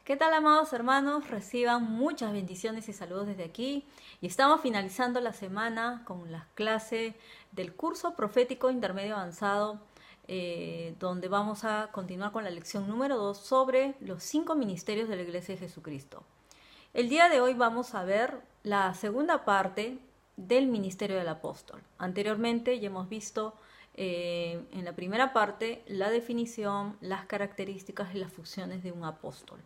¿Qué tal, amados hermanos? Reciban muchas bendiciones y saludos desde aquí. Y estamos finalizando la semana con las clases del curso profético intermedio avanzado, donde vamos a continuar con la lección número 2 sobre los 5 ministerios de la Iglesia de Jesucristo. El día de hoy vamos a ver la segunda parte del ministerio del apóstol. Anteriormente ya hemos visto en la primera parte la definición, las características y las funciones de un apóstol.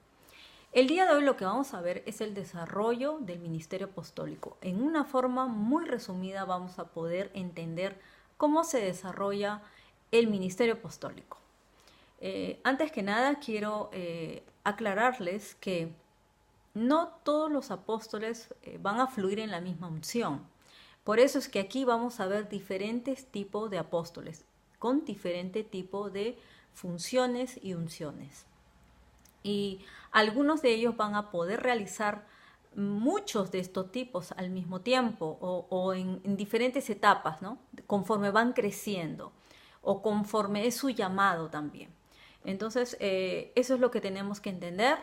El día de hoy lo que vamos a ver es el desarrollo del ministerio apostólico. En una forma muy resumida vamos a poder entender cómo se desarrolla el ministerio apostólico. Antes que nada quiero aclararles que no todos los apóstoles van a fluir en la misma unción. Por eso es que aquí vamos a ver diferentes tipos de apóstoles con diferente tipo de funciones y unciones. Y algunos de ellos van a poder realizar muchos de estos tipos al mismo tiempo o en diferentes etapas, ¿no? Conforme van creciendo o conforme es su llamado también. Entonces, eso es lo que tenemos que entender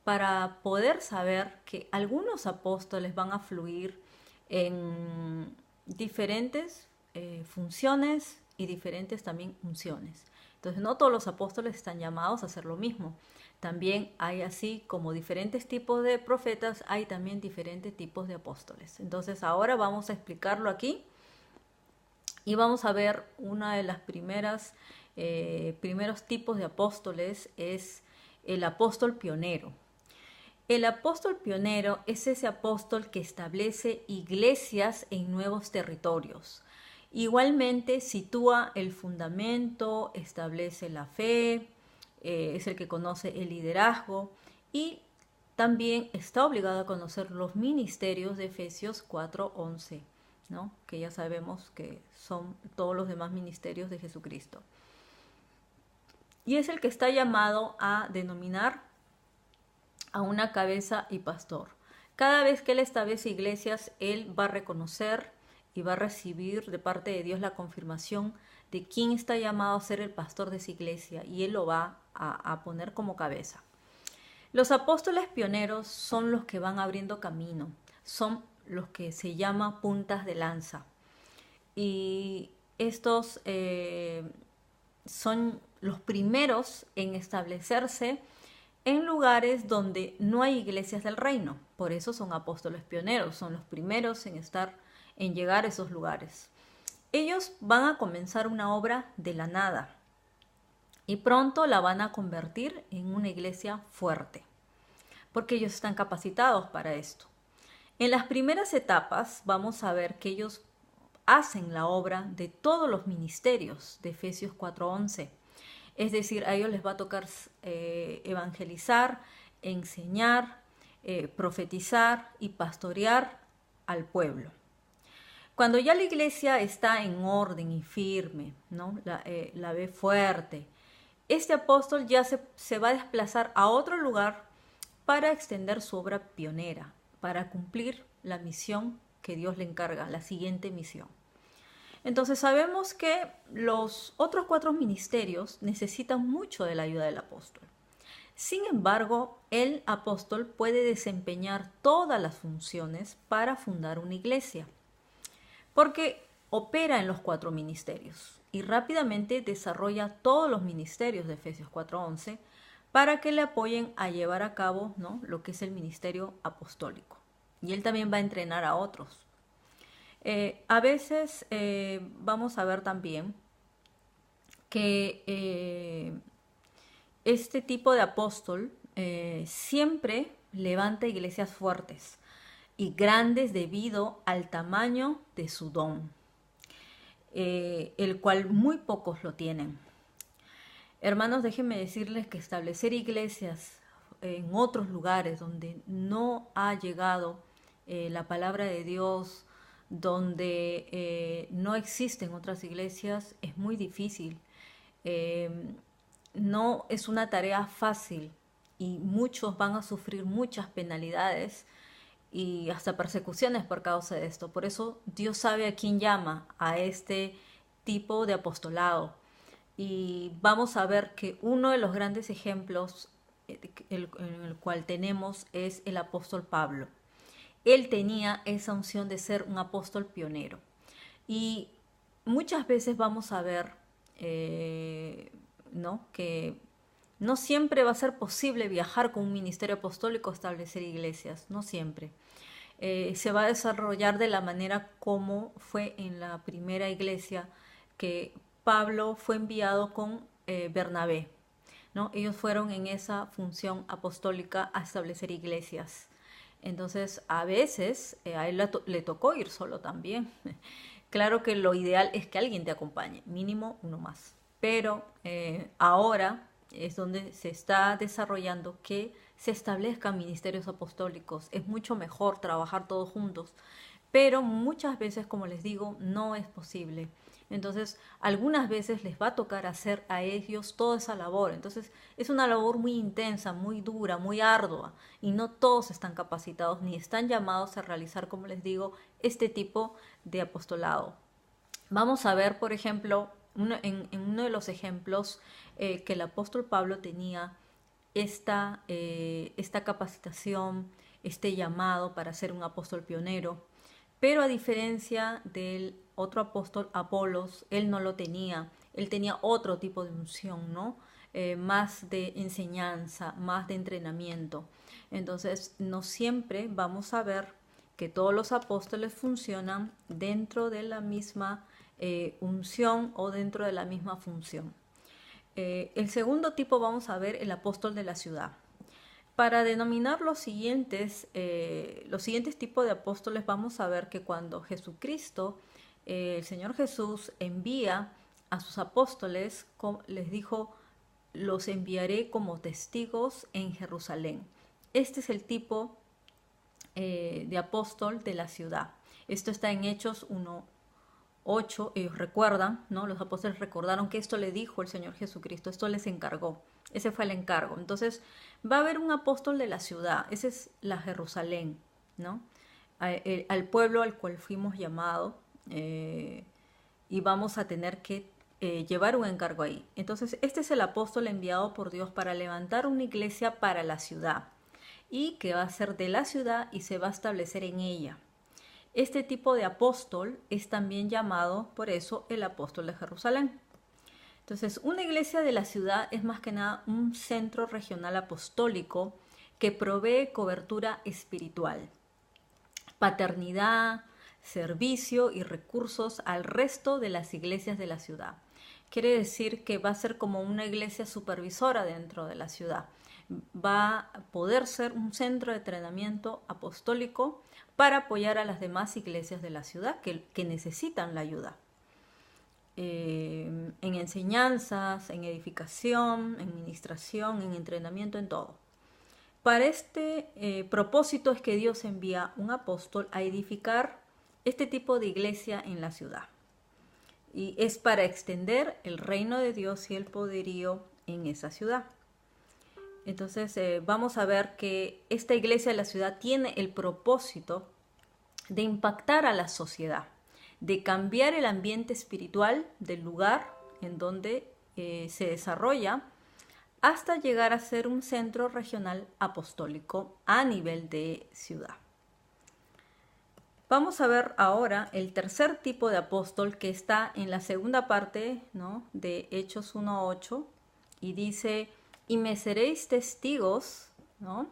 para poder saber que algunos apóstoles van a fluir en diferentes funciones y diferentes también unciones. Entonces, no todos los apóstoles están llamados a hacer lo mismo. También hay, así como diferentes tipos de profetas, hay también diferentes tipos de apóstoles. Entonces ahora vamos a explicarlo aquí y vamos a ver una de las primeros tipos de apóstoles es el apóstol pionero. El apóstol pionero es ese apóstol que establece iglesias en nuevos territorios. Igualmente sitúa el fundamento, establece la fe, es el que conoce el liderazgo y también está obligado a conocer los ministerios de Efesios 4:11, ¿no? Que ya sabemos que son todos los demás ministerios de Jesucristo. Y es el que está llamado a denominar a una cabeza y pastor. Cada vez que él establece iglesias, él va a reconocer y va a recibir de parte de Dios la confirmación de quién está llamado a ser el pastor de esa iglesia y él lo va a poner como cabeza. Los apóstoles pioneros son los que van abriendo camino, son los que se llama puntas de lanza. Y estos son los primeros en establecerse en lugares donde no hay iglesias del reino. Por eso son apóstoles pioneros, son los primeros en llegar a esos lugares. Ellos van a comenzar una obra de la nada y pronto la van a convertir en una iglesia fuerte, porque ellos están capacitados para esto. En las primeras etapas vamos a ver que ellos hacen la obra de todos los ministerios de Efesios 4:11. Es decir, a ellos les va a tocar evangelizar, enseñar, profetizar y pastorear al pueblo. Cuando ya la iglesia está en orden y firme, ¿no? La ve fuerte, este apóstol ya se va a desplazar a otro lugar para extender su obra pionera, para cumplir la misión que Dios le encarga, la siguiente misión. Entonces sabemos que los otros 4 ministerios necesitan mucho de la ayuda del apóstol. Sin embargo, el apóstol puede desempeñar todas las funciones para fundar una iglesia, porque opera en los 4 ministerios y rápidamente desarrolla todos los ministerios de Efesios 4:11 para que le apoyen a llevar a cabo, ¿no?, lo que es el ministerio apostólico. Y él también va a entrenar a otros. A veces vamos a ver también que este tipo de apóstol siempre levanta iglesias fuertes y grandes debido al tamaño de su don, el cual muy pocos lo tienen. Hermanos, déjenme decirles que establecer iglesias en otros lugares donde no ha llegado la palabra de Dios, donde no existen otras iglesias, es muy difícil. No es una tarea fácil y muchos van a sufrir muchas penalidades y hasta persecuciones por causa de esto. Por eso Dios sabe a quién llama a este tipo de apostolado. Y vamos a ver que uno de los grandes ejemplos en el cual tenemos es el apóstol Pablo. Él tenía esa unción de ser un apóstol pionero. Y muchas veces vamos a ver, ¿no?, que no siempre va a ser posible viajar con un ministerio apostólico a establecer iglesias, no siempre. Se va a desarrollar de la manera como fue en la primera iglesia, que Pablo fue enviado con Bernabé, ¿no? Ellos fueron en esa función apostólica a establecer iglesias. Entonces, a veces a él le tocó ir solo también. Claro que lo ideal es que alguien te acompañe, mínimo uno más. Pero ahora es donde se está desarrollando que se establezcan ministerios apostólicos. Es mucho mejor trabajar todos juntos, pero muchas veces, como les digo, no es posible. Entonces, algunas veces les va a tocar hacer a ellos toda esa labor. Entonces, es una labor muy intensa, muy dura, muy ardua, y no todos están capacitados ni están llamados a realizar, como les digo, este tipo de apostolado. Vamos a ver, por ejemplo, en uno de los ejemplos que el apóstol Pablo tenía esta capacitación, este llamado para ser un apóstol pionero, pero a diferencia del otro apóstol Apolos, él no lo tenía, él tenía otro tipo de unción, ¿no? Más de enseñanza, más de entrenamiento. Entonces, no siempre vamos a ver que todos los apóstoles funcionan dentro de la misma unción o dentro de la misma función. El segundo tipo vamos a ver el apóstol de la ciudad. Para denominar los siguientes tipos de apóstoles, vamos a ver que cuando Jesucristo, el Señor Jesús, envía a sus apóstoles, les dijo, los enviaré como testigos en Jerusalén. Este es el tipo de apóstol de la ciudad. Esto está en Hechos 1:8. Ellos recuerdan, ¿no? Los apóstoles recordaron que esto le dijo el Señor Jesucristo, esto les encargó. Ese fue el encargo. Entonces, va a haber un apóstol de la ciudad. Ese es la Jerusalén, ¿no? Al pueblo al cual fuimos llamados, y vamos a tener que llevar un encargo ahí. Entonces, este es el apóstol enviado por Dios para levantar una iglesia para la ciudad, y que va a ser de la ciudad y se va a establecer en ella. Este tipo de apóstol es también llamado, por eso, el apóstol de Jerusalén. Entonces, una iglesia de la ciudad es más que nada un centro regional apostólico que provee cobertura espiritual, paternidad, servicio y recursos al resto de las iglesias de la ciudad. Quiere decir que va a ser como una iglesia supervisora dentro de la ciudad. Va a poder ser un centro de entrenamiento apostólico para apoyar a las demás iglesias de la ciudad que necesitan la ayuda. En enseñanzas, en edificación, en ministración, en entrenamiento, en todo. Para este propósito es que Dios envía un apóstol a edificar este tipo de iglesia en la ciudad. Y es para extender el reino de Dios y el poderío en esa ciudad. Entonces vamos a ver que esta iglesia de la ciudad tiene el propósito de impactar a la sociedad, de cambiar el ambiente espiritual del lugar en donde se desarrolla, hasta llegar a ser un centro regional apostólico a nivel de ciudad. Vamos a ver ahora el tercer tipo de apóstol que está en la segunda parte, ¿no?, de Hechos 1:8, y dice, y me seréis testigos, ¿no?,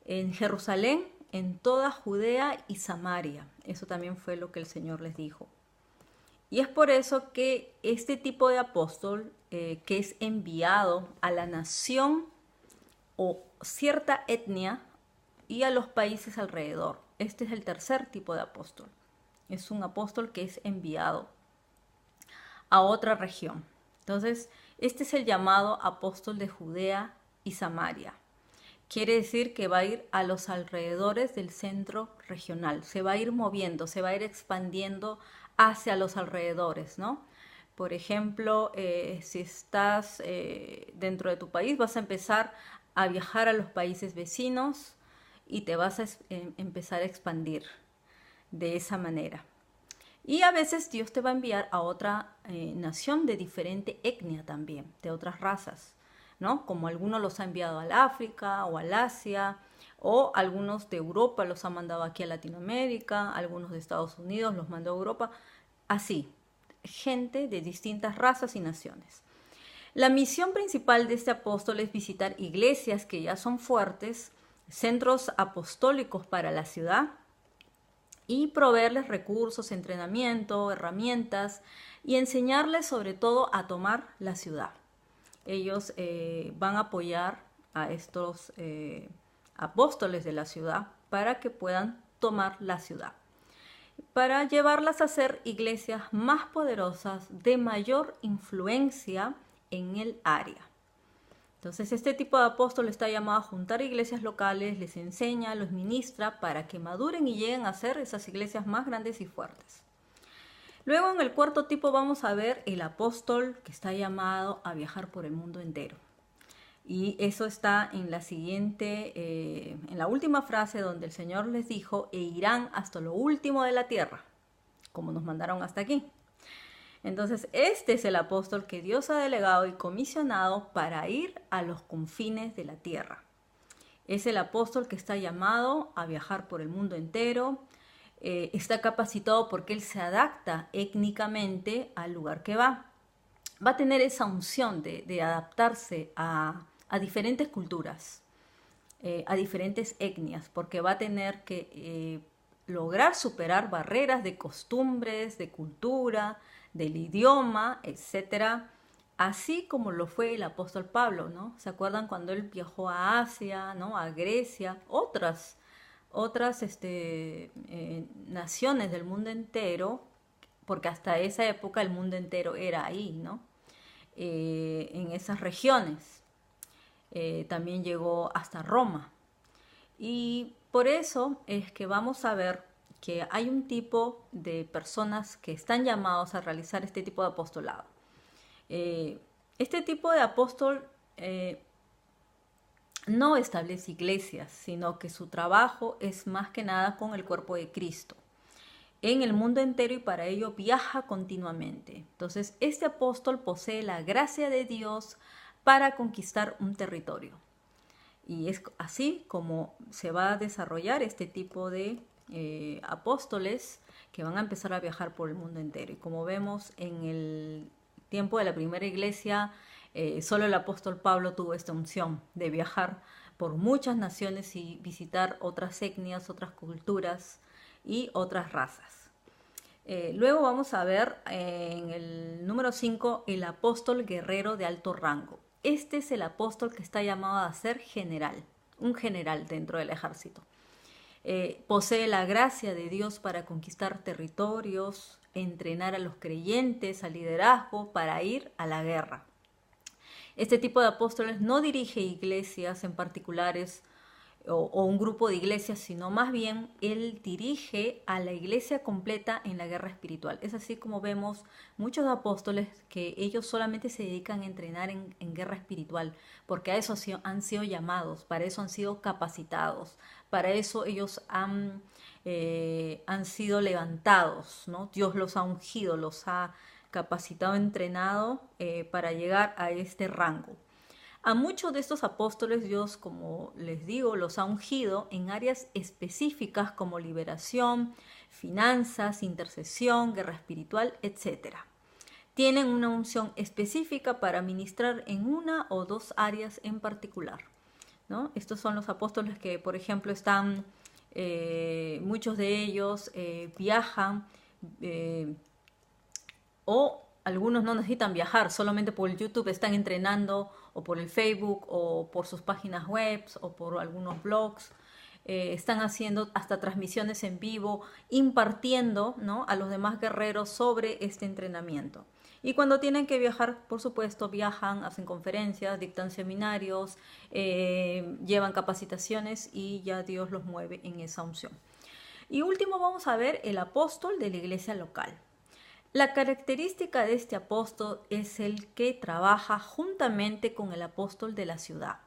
en Jerusalén, en toda Judea y Samaria. Eso también fue lo que el Señor les dijo. Y es por eso que este tipo de apóstol que es enviado a la nación o cierta etnia y a los países alrededor. Este es el tercer tipo de apóstol. Es un apóstol que es enviado a otra región. Entonces, este es el llamado apóstol de Judea y Samaria. Quiere decir que va a ir a los alrededores del centro regional, se va a ir moviendo, se va a ir expandiendo hacia los alrededores, ¿no? Por ejemplo, si estás dentro de tu país, vas a empezar a viajar a los países vecinos y te vas a empezar a expandir de esa manera. Y a veces Dios te va a enviar a otra nación de diferente etnia también, de otras razas. ¿no? Como algunos los ha enviado al África o al Asia, o algunos de Europa los ha mandado aquí a Latinoamérica, algunos de Estados Unidos los mandó a Europa, así, gente de distintas razas y naciones. La misión principal de este apóstol es visitar iglesias que ya son fuertes, centros apostólicos para la ciudad y proveerles recursos, entrenamiento, herramientas y enseñarles sobre todo a tomar la ciudad. Ellos van a apoyar a estos apóstoles de la ciudad para que puedan tomar la ciudad, para llevarlas a ser iglesias más poderosas, de mayor influencia en el área. Entonces este tipo de apóstol está llamado a juntar iglesias locales, les enseña, los ministra para que maduren y lleguen a ser esas iglesias más grandes y fuertes. Luego en el cuarto tipo vamos a ver el apóstol que está llamado a viajar por el mundo entero. Y eso está en la siguiente, en la última frase donde el Señor les dijo, e irán hasta lo último de la tierra, como nos mandaron hasta aquí. Entonces, este es el apóstol que Dios ha delegado y comisionado para ir a los confines de la tierra. Es el apóstol que está llamado a viajar por el mundo entero. Está capacitado porque él se adapta étnicamente al lugar que va. Va a tener esa unción de adaptarse a diferentes culturas, a diferentes etnias, porque va a tener que lograr superar barreras de costumbres, de cultura, del idioma, etcétera, así como lo fue el apóstol Pablo, ¿no? ¿Se acuerdan cuando él viajó a Asia, ¿no? A Grecia, otras naciones del mundo entero, porque hasta esa época el mundo entero era ahí, ¿no? En esas regiones. También llegó hasta Roma. Y por eso es que vamos a ver que hay un tipo de personas que están llamados a realizar este tipo de apostolado. Este tipo de apóstol no establece iglesias, sino que su trabajo es más que nada con el cuerpo de Cristo en el mundo entero y para ello viaja continuamente. Entonces, este apóstol posee la gracia de Dios para conquistar un territorio. Y es así como se va a desarrollar este tipo de apóstoles que van a empezar a viajar por el mundo entero. Y como vemos en el tiempo de la primera iglesia, solo el apóstol Pablo tuvo esta unción de viajar por muchas naciones y visitar otras etnias, otras culturas y otras razas. Luego vamos a ver en el número 5 el apóstol guerrero de alto rango. Este es el apóstol que está llamado a ser general, un general dentro del ejército. Posee la gracia de Dios para conquistar territorios, entrenar a los creyentes al liderazgo para ir a la guerra. Este tipo de apóstoles no dirige iglesias en particulares o un grupo de iglesias, sino más bien él dirige a la iglesia completa en la guerra espiritual. Es así como vemos muchos apóstoles que ellos solamente se dedican a entrenar en guerra espiritual, porque a eso han sido llamados, para eso han sido capacitados, para eso ellos han sido levantados, ¿no? Dios los ha ungido, los ha capacitado, entrenado para llegar a este rango. A muchos de estos apóstoles Dios, como les digo, los ha ungido en áreas específicas como liberación, finanzas, intercesión, guerra espiritual, etc. Tienen una unción específica para ministrar en una o dos áreas en particular, ¿no? Estos son los apóstoles que, por ejemplo, están, muchos de ellos viajan o algunos no necesitan viajar, solamente por el YouTube están entrenando o por el Facebook o por sus páginas web o por algunos blogs. Están haciendo hasta transmisiones en vivo, impartiendo, ¿no?, a los demás guerreros sobre este entrenamiento. Y cuando tienen que viajar, por supuesto, viajan, hacen conferencias, dictan seminarios, llevan capacitaciones y ya Dios los mueve en esa unción. Y último vamos a ver el apóstol de la iglesia local. La característica de este apóstol es el que trabaja juntamente con el apóstol de la ciudad.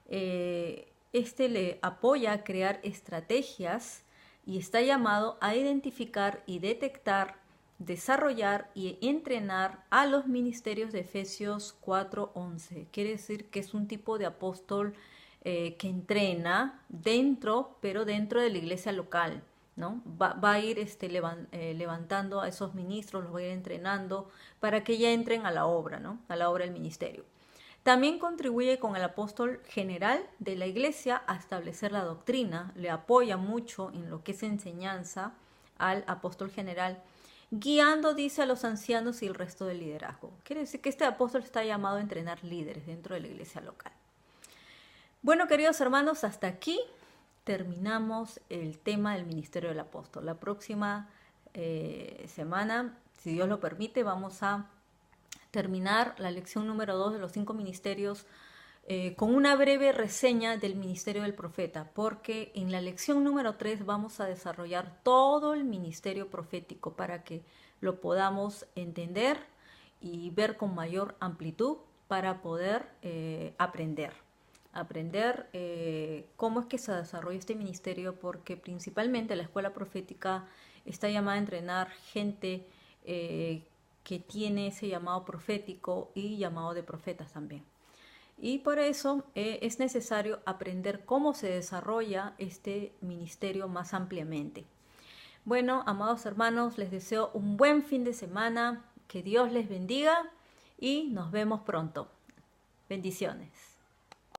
Este le apoya a crear estrategias y está llamado a identificar y detectar desarrollar y entrenar a los ministerios de Efesios 4:11. Quiere decir que es un tipo de apóstol que entrena pero dentro de la iglesia local, ¿no? Va a ir levantando a esos ministros, los va a ir entrenando para que ya entren a la obra, ¿no? A la obra del ministerio. También contribuye con el apóstol general de la iglesia a establecer la doctrina, le apoya mucho en lo que es enseñanza al apóstol general, guiando, dice, a los ancianos y el resto del liderazgo. Quiere decir que este apóstol está llamado a entrenar líderes dentro de la iglesia local. Bueno, queridos hermanos, hasta aquí terminamos el tema del ministerio del apóstol. La próxima semana, si Dios lo permite, vamos a terminar la lección número 2 de los 5 ministerios con una breve reseña del ministerio del profeta, porque en la lección número 3 vamos a desarrollar todo el ministerio profético para que lo podamos entender y ver con mayor amplitud para poder aprender cómo es que se desarrolla este ministerio, porque principalmente la escuela profética está llamada a entrenar gente que tiene ese llamado profético y llamado de profetas también. Y por eso es necesario aprender cómo se desarrolla este ministerio más ampliamente. Bueno, amados hermanos, les deseo un buen fin de semana, que Dios les bendiga y nos vemos pronto. Bendiciones.